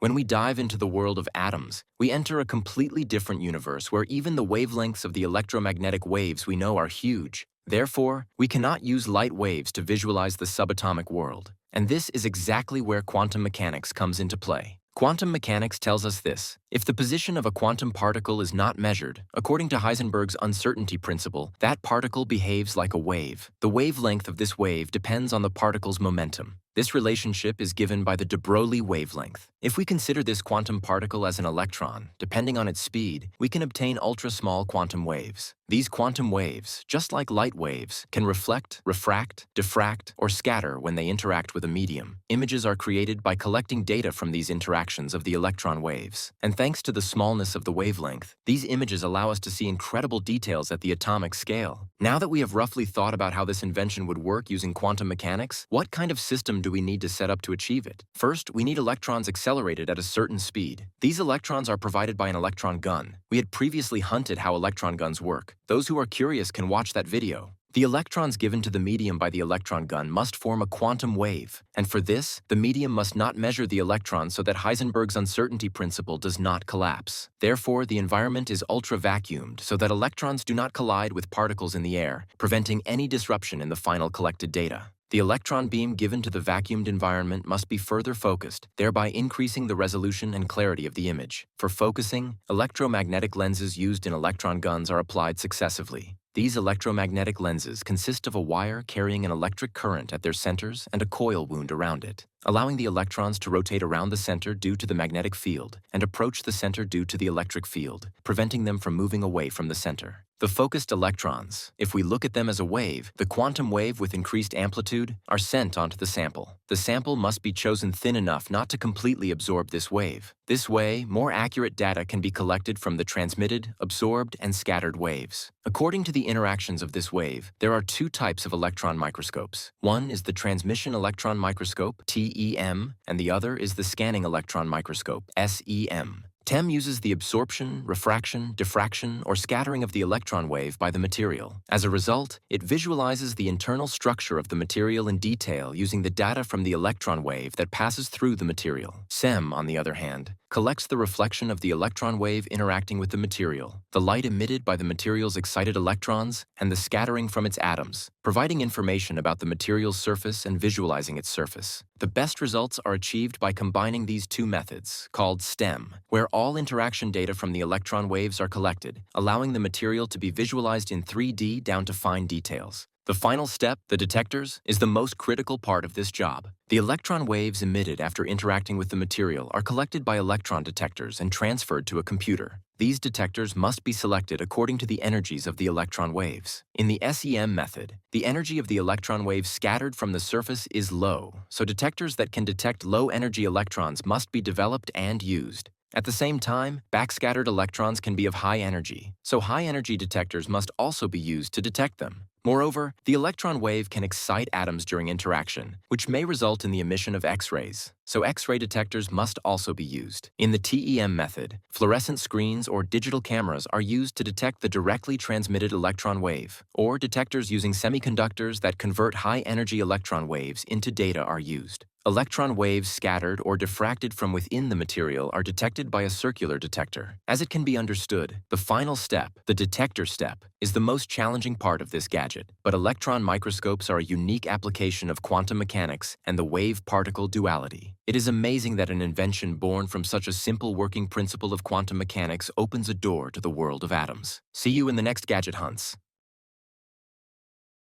When we dive into the world of atoms, we enter a completely different universe where even the wavelengths of the electromagnetic waves we know are huge. Therefore, we cannot use light waves to visualize the subatomic world. And this is exactly where quantum mechanics comes into play. Quantum mechanics tells us this: if the position of a quantum particle is not measured, according to Heisenberg's uncertainty principle, that particle behaves like a wave. The wavelength of this wave depends on the particle's momentum. This relationship is given by the de Broglie wavelength. If we consider this quantum particle as an electron, depending on its speed, we can obtain ultra-small quantum waves. These quantum waves, just like light waves, can reflect, refract, diffract, or scatter when they interact with a medium. Images are created by collecting data from these interactions of the electron waves. And thanks to the smallness of the wavelength, these images allow us to see incredible details at the atomic scale. Now that we have roughly thought about how this invention would work using quantum mechanics, what kind of system do we need to set up to achieve it? First, we need electrons accelerated at a certain speed. These electrons are provided by an electron gun. We had previously hunted how electron guns work. Those who are curious can watch that video. The electrons given to the medium by the electron gun must form a quantum wave, and for this, the medium must not measure the electrons so that Heisenberg's uncertainty principle does not collapse. Therefore, the environment is ultra-vacuumed so that electrons do not collide with particles in the air, preventing any disruption in the final collected data. The electron beam given to the vacuumed environment must be further focused, thereby increasing the resolution and clarity of the image. For focusing, electromagnetic lenses used in electron guns are applied successively. These electromagnetic lenses consist of a wire carrying an electric current at their centers and a coil wound around it, allowing the electrons to rotate around the center due to the magnetic field and approach the center due to the electric field, preventing them from moving away from the center. The focused electrons, if we look at them as a wave, the quantum wave with increased amplitude, are sent onto the sample. The sample must be chosen thin enough not to completely absorb this wave. This way, more accurate data can be collected from the transmitted, absorbed, and scattered waves. According to the interactions of this wave, there are two types of electron microscopes. One is the Transmission Electron Microscope, TEM, and the other is the Scanning Electron Microscope, SEM. TEM uses the absorption, refraction, diffraction, or scattering of the electron wave by the material. As a result, it visualizes the internal structure of the material in detail using the data from the electron wave that passes through the material. SEM, on the other hand, collects the reflection of the electron wave interacting with the material, the light emitted by the material's excited electrons, and the scattering from its atoms, providing information about the material's surface and visualizing its surface. The best results are achieved by combining these two methods, called STEM, where all interaction data from the electron waves are collected, allowing the material to be visualized in 3D down to fine details. The final step, the detectors, is the most critical part of this job. The electron waves emitted after interacting with the material are collected by electron detectors and transferred to a computer. These detectors must be selected according to the energies of the electron waves. In the SEM method, the energy of the electron waves scattered from the surface is low, so detectors that can detect low-energy electrons must be developed and used. At the same time, backscattered electrons can be of high energy, so high-energy detectors must also be used to detect them. Moreover, the electron wave can excite atoms during interaction, which may result in the emission of X-rays, so X-ray detectors must also be used. In the TEM method, fluorescent screens or digital cameras are used to detect the directly transmitted electron wave, or detectors using semiconductors that convert high-energy electron waves into data are used. Electron waves scattered or diffracted from within the material are detected by a circular detector. As it can be understood, the final step, the detector step, is the most challenging part of this gadget. But electron microscopes are a unique application of quantum mechanics and the wave-particle duality. It is amazing that an invention born from such a simple working principle of quantum mechanics opens a door to the world of atoms. See you in the next gadget hunts.